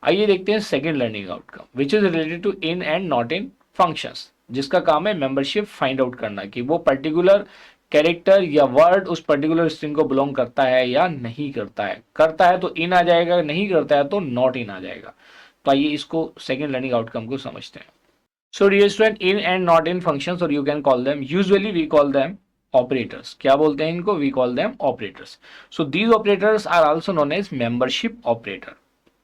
आइए देखते हैं second learning outcome which is related to in and not in functions, जिसका काम है मेंबरशिप फाइंड आउट करना कि वो पर्टिकुलर कैरेक्टर या वर्ड उस पर्टिकुलर स्ट्रिंग को बिलोंग करता है या नहीं करता है। करता है तो इन आ जाएगा, नहीं करता है तो नॉट इन आ जाएगा। तो आइए इसको सेकंड लर्निंग आउटकम को समझते हैं। So dear student, in and not in functions और you can call them, usually we call them operators. क्या बोलते हैं इनको? We call them operators. So these operators are also known as membership operator.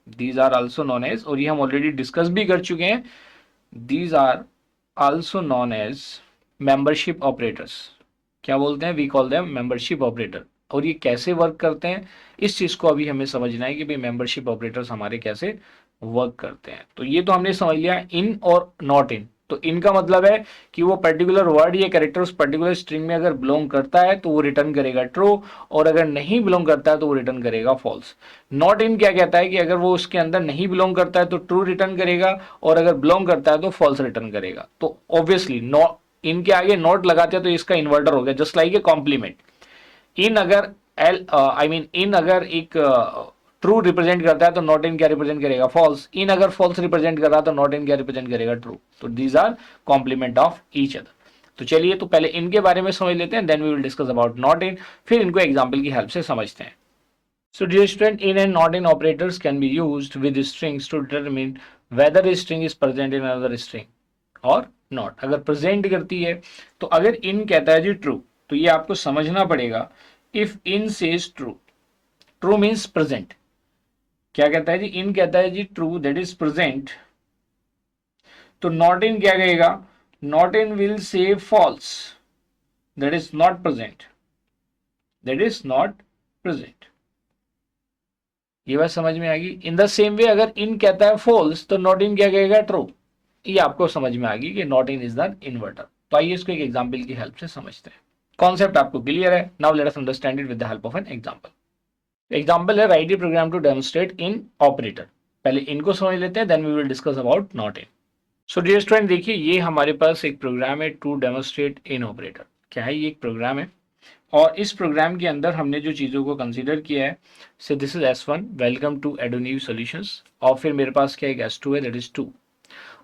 These are also known as, और ये हम already discuss भी कर चुके हैं, these are also known as membership operators. क्या बोलते हैं? We call them membership operator. और ये कैसे वर्क करते हैं, इस चीज को अभी हमें समझना है कि भाई मेंबरशिप ऑपरेटर्स हमारे कैसे वर्क करते हैं। तो ये तो हमने समझ लिया इन और नॉट इन। तो इनका मतलब है कि वो पर्टिकुलर वर्ड या कैरेक्टर उस पर्टिकुलर स्ट्रिंग में अगर बिलोंग करता है तो वो रिटर्न करेगा ट्रू, और अगर नहीं बिलोंग करता है तो वो रिटर्न करेगा फॉल्स। नॉट इन क्या कहता है कि अगर वो उसके अंदर नहीं बिलोंग करता है तो ट्रू रिटर्न करेगा, और अगर बिलोंग करता है तो फॉल्स रिटर्न करेगा। तो ऑब्वियसली नॉट, इनके आगे नॉट लगाते हैं तो इसका इन्वर्टर हो गया, जस्ट लाइक ए कॉम्प्लीमेंट। इन अगर एल आई मीन इन अगर एक ट्रू रिप्रेजेंट करता है तो नॉट इन क्या रिप्रेजेंट करेगा? फॉल्स। इन अगर फॉल्स रिप्रेजेंट कर रहा है तो नॉट इन क्या रिप्रेजेंट करेगा? ट्रू। तो these are complement of each other. तो चलिए, तो पहले इनके बारे में समझ लेते हैं, then we will discuss about not in, फिर इनको एग्जांपल की हेल्प से समझते हैं। So dear student, in and not in operators can be used with strings to determine whether a string is present in another string or not। अगर present करती है तो अगर in कहता है जी true, तो ये आपको समझना पड़ेगा if in says true, true means present। क्या कहता है जी? in कहता है जी true, that is present। तो not in क्या कहेगा? not in will say false, that is not present, that is not present। ये बात समझ में आ गई? इन द सेम वे अगर इन कहता है फॉल्स तो नॉट इन क्या कहेगा? ट्रू। ये आपको समझ में आ गई कि not in is the inverter. तो आइए इसको एक एग्जांपल की हेल्प से समझते हैं। कॉन्सेप्ट आपको क्लियर है? Now let us understand it with the help of an example. Example है write a program to demonstrate in operator. पहले इनको समझ लेते हैं, then we will discuss about not in. So dear student, देखिए ये हमारे पास एक प्रोग्राम है टू डेमोन्स्ट्रेट इन ऑपरेटर। क्या है? ये एक प्रोग्राम है, और इस प्रोग्राम के अंदर हमने जो चीज़ों को कंसीडर किया है, say this is S1, welcome to एडोनीव सॉल्यूशंस, और फिर मेरे पास क्या एक S2 है, दैट इज 2।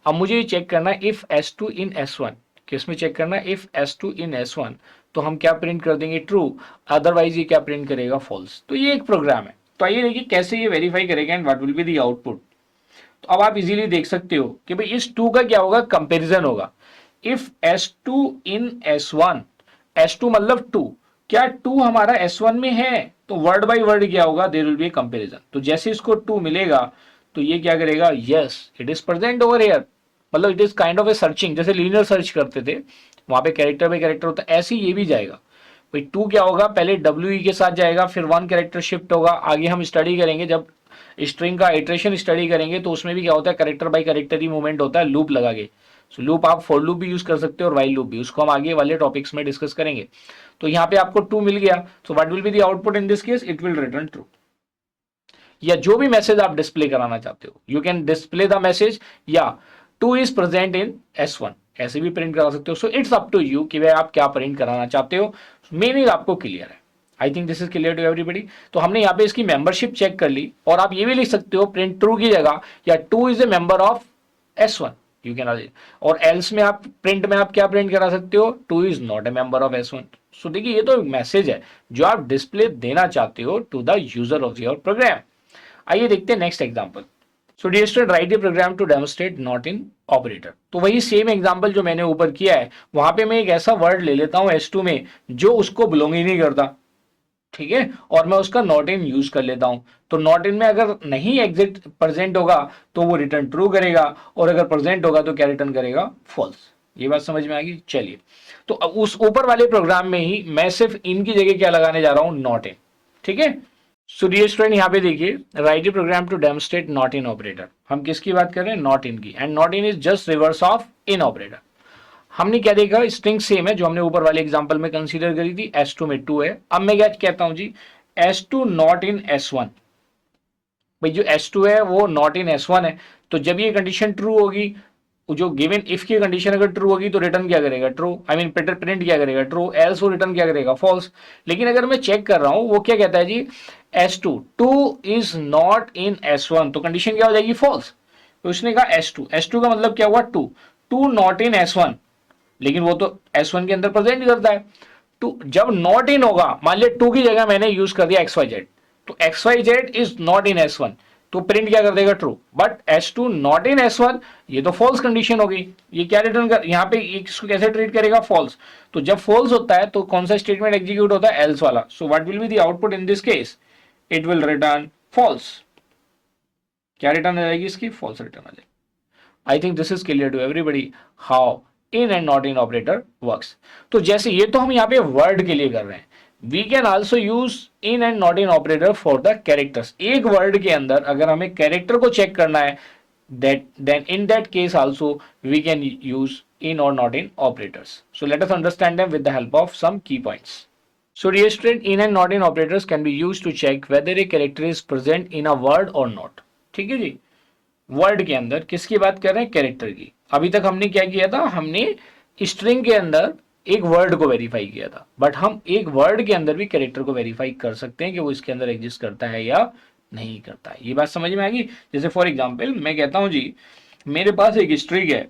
अब मुझे ये चेक करना है इफ S2 इन S1, किस में चेक करना है? इफ S2 इन S1, तो हम क्या प्रिंट कर देंगे? ट्रू। अदरवाइज ये क्या प्रिंट करेगा? फॉल्स। तो ये एक प्रोग्राम है। तो आइए देखिए कैसे ये वेरीफाई करेगा and what will be the output. तो अब आप इजीली देख सकते हो कि भाई इस 2 का क्या होगा? कंपेरिजन होगा। If S2 in S1, S2 मतलब 2, क्या 2 हमारा S1 में है? तो वर्ड बाय वर्ड क्या होगा? There will be comparison. तो जैसे इसको 2 मिलेगा तो ये क्या करेगा? Yes it is present over here. मतलब it is kind of a searching, जैसे लीनियर सर्च करते थे, वहां पे कैरेक्टर बाय कैरेक्टर होता है, ऐसे ही ये भी जाएगा। भाई 2 क्या होगा? पहले WE के साथ जाएगा, फिर 1 कैरेक्टर शिफ्ट होगा। आगे हम स्टडी करेंगे, जब स्ट्रिंग का इटरेशन स्टडी करेंगे तो उसमें भी क्या होता है? कैरेक्टर बाय कैरेक्टर ही मूवमेंट होता है, लूप लगा के। सो लूप आप फॉर लूप भी यूज कर सकते हो और वाइल लूप भी, उसको हम आगे वाले टॉपिक्स में डिस्कस करेंगे। तो यहाँ पे आपको 2 मिल गया, सो what will be the output in this case? It will return true. या जो भी मैसेज आप डिस्प्ले कराना चाहते हो, you can display the message या 2 इज प्रेजेंट इन S1, ऐसे भी प्रिंट करा सकते हो। So it's up to you कि भाई आप क्या प्रिंट कराना चाहते हो। मीनिंग आपको क्लियर है। I think this is clear to everybody. तो हमने यहाँ पे इसकी मेंबरशिप चेक कर ली, और आप ये भी लिख सकते हो प्रिंट ट्रू की जगह, या 2 is a member of S1, you can. और एल्स में आप प्रिंट में आप क्या प्रिंट करा सकते हो? 2 is not a member of S1। सो देखिए ये तो एक मैसेज है जो आप डिस्प्ले देना चाहते हो to the user of your program. आइए देखते हैं next example. So dear student, write a program to demonstrate not in operator. तो वही सेम एग्जांपल जो मैंने ऊपर किया है, वहां पे मैं एक ऐसा वर्ड ले लेता हूं S2 में जो उसको बिलोंग ही नहीं करता, ठीक है, और मैं उसका नॉट इन यूज कर लेता हूं। तो नॉट इन में अगर नहीं एग्जिट प्रेजेंट होगा तो वो रिटर्न ट्रू करेगा, और अगर प्रेजेंट होगा तो क्या रिटर्न करेगा? फॉल्स। ये बात समझ में आ गई? चलिए, तो उस ऊपर वाले प्रोग्राम में ही मैं सिर्फ इन की जगह क्या लगाने जा रहा हूं? Not in. ठीक है। सो डियर स्टूडेंट, यहाँ पे देखिए write a program to demonstrate not in operator. हम किसकी बात कर रहे हैं? नॉट इन की। And not in is just reverse of in operator. हमने क्या देखा? स्ट्रिंग सेम है जो हमने ऊपर वाले एग्जांपल में कंसीडर करी थी, S2 में 2 है। अब मैं क्या कहता हूं जी? S2 not in S1। भाई जो S2 है वो नॉट इन S1 है, तो जब ये कंडीशन ट्रू होगी जो गिवन इफ की कंडीशन अगर ट्रू होगी तो रिटर्न क्या करेगा, ट्रू, आई मीन प्रिंट क्या करेगा, ट्रू, एल्स वो रिटर्न क्या करेगा, फॉल्स। लेकिन अगर मैं चेक कर रहा हूं वो क्या कहता है जी, S2 two is not in S1, तो कंडीशन क्या हो जाएगी, फॉल्स। तो उसने कहा S2 का मतलब क्या हुआ, टू नॉट इन S1, लेकिन वो तो S1 के अंदर प्रेजेंट करता है। टू जब नॉट इन होगा, मान लिया टू की जगह मैंने यूज कर दिया XYZ, तो XYZ is not in S1, तो प्रिंट क्या कर देगा, true. But S2 not in S1, ये तो फॉल्स कंडीशन हो गई। ये क्या रिटर्न कर, यहाँ पे इसको कैसे ट्रीट करेगा, फॉल्स। तो जब फॉल्स होता है तो कौन सा स्टेटमेंट एग्जीक्यूट होता है, एल्स वाला। So what will be the output in this case, it will return false. क्या रिटर्न आ जाएगी इसकी, फॉल्स रिटर्न आ जाएगी। I think this is clear to everybody how in and not in operator works. तो जैसे ये तो हम यहाँ पे वर्ड के लिए कर रहे हैं, we can also use in and not in operator for the characters. एक वर्ड के अंदर अगर हमें कैरेक्टर को चेक करना है, then in that case also we can use in or not in operators. So let us understand them with the help of some key points. So dear student, in and not in operators can be used to check whether a character is present in a word or not. ठीक है जी, word के अंदर किसकी बात कर रहे हैं, character की। अभी तक हमने क्या किया था, हमने स्ट्रिंग के अंदर एक वर्ड को वेरीफाई किया था, बट हम एक वर्ड के अंदर भी कैरेक्टर को वेरीफाई कर सकते हैं कि वो इसके अंदर एग्जिस्ट करता है या नहीं करता है। ये बात समझ में आ गई। जैसे फॉर एग्जाम्पल मैं कहता हूं जी, मेरे पास एक स्ट्रिंग है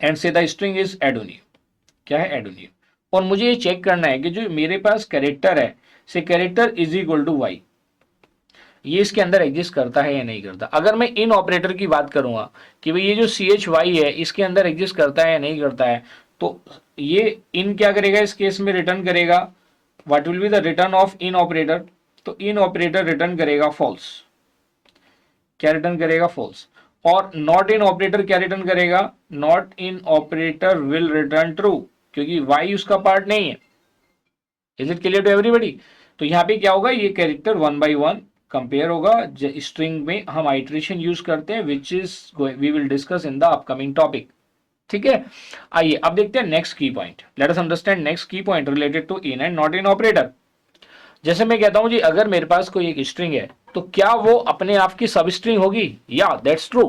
एंड से द स्ट्रिंग इज एडोनियम। क्या है, एडोनियम। और मुझे ये चेक करना है कि जो मेरे पास कैरेक्टर है, say character is equal to Y, ये इसके अंदर एग्जिस्ट करता है या नहीं करता। अगर मैं इन ऑपरेटर की बात करूंगा कि भाई ये जो CHY है इसके अंदर एग्जिस्ट करता है या नहीं करता है, तो ये इन क्या करेगा, इस केस में रिटर्न करेगा, what will be the return of in operator, तो इन ऑपरेटर रिटर्न करेगा फॉल्स। क्या रिटर्न करेगा, फॉल्स। और नॉट इन ऑपरेटर क्या रिटर्न करेगा, not in operator will return true, क्योंकि वाई उसका पार्ट नहीं है। Is it clear to everybody. तो यहाँ पे क्या होगा, ये कैरेक्टर 1 by 1 कंपेयर होगा। स्ट्रिंग में हम आइट्रेशन यूज करते हैं, which is we will discuss in the upcoming topic. ठीक है, आइए अब देखते हैं next key point. Let us understand next key point related to in and not in operator. जैसे मैं कहता हूं जी, अगर मेरे पास कोई एक स्ट्रिंग है तो क्या वो अपने आप की सब स्ट्रिंग होगी, या दैट्स ट्रू।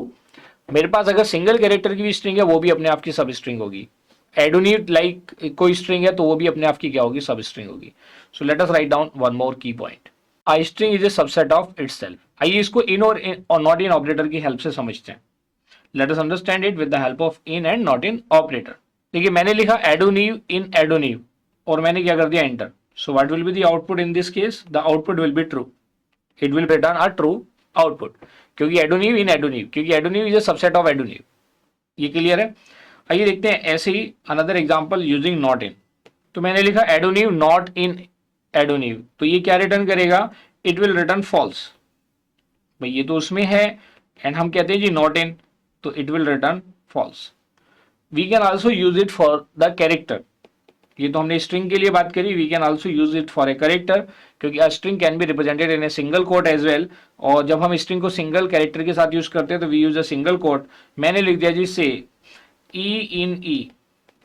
मेरे पास अगर सिंगल कैरेक्टर की भी स्ट्रिंग है वो भी अपने आप की सब स्ट्रिंग होगी। एडोनिट लाइक कोई स्ट्रिंग है तो वो भी अपने आप की क्या होगी, सब स्ट्रिंग होगी। So let us write down one more key point, I string is a subset of itself. आइए इसको इन और नॉट इन ऑपरेटर की हेल्प से समझते हैं। Let us understand it with the help of in and not in operator. देखिए मैंने लिखा एडोनिव इन एडोनिव और मैंने क्या कर दिया, enter. So what will be the output in this case, the output will be true, it will return a true output, क्योंकि एडोनिव इन एडोनिव, क्योंकि एडोनिव इज अ सबसेट ऑफ एडोनिव। ये क्लियर है। आइए देखते हैं ऐसे ही another example using not in. तो मैंने लिखा एडोनिव नॉट इन एडोनिव, तो ये क्या रिटर्न करेगा, इट विल रिटर्न फॉल्स। भाई ये तो उसमें है एंड हम कहते हैं जी नॉट इन, तो it will return false. We can also use it for the character. ये तो हमने स्ट्रिंग के लिए बात करी, we can also use it for a character, क्योंकि a string can be represented in a single quote as well. और जब हम स्ट्रिंग को सिंगल कैरेक्टर के साथ यूज करते हैं तो we use a single quote. मैंने लिख दिया जी से ई इन ई,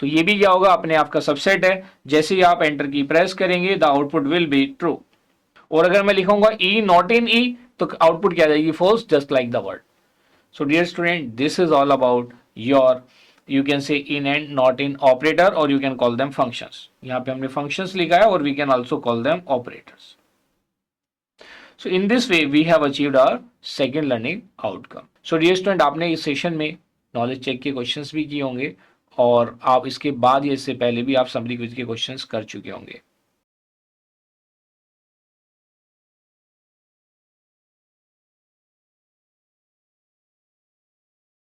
तो ये भी क्या होगा, अपने आप का सबसेट है। जैसे ही आप एंटर की प्रेस करेंगे the output will be true. और अगर मैं लिखूंगा ई नॉट इन ई, तो आउटपुट क्या जाएगी, false, just like the word. So dear student, this is all about your, you can say in and not in operator, or you can call them functions. यहाँ पे हमने functions लिखा है और we can also call them operators. So in this way we have achieved our second learning outcome. So dear student, आपने इस session में knowledge check के क्वेश्चंस भी किए होंगे और आप इसके बाद या इससे पहले भी आप समरी क्विज के क्वेश्चंस कर चुके होंगे।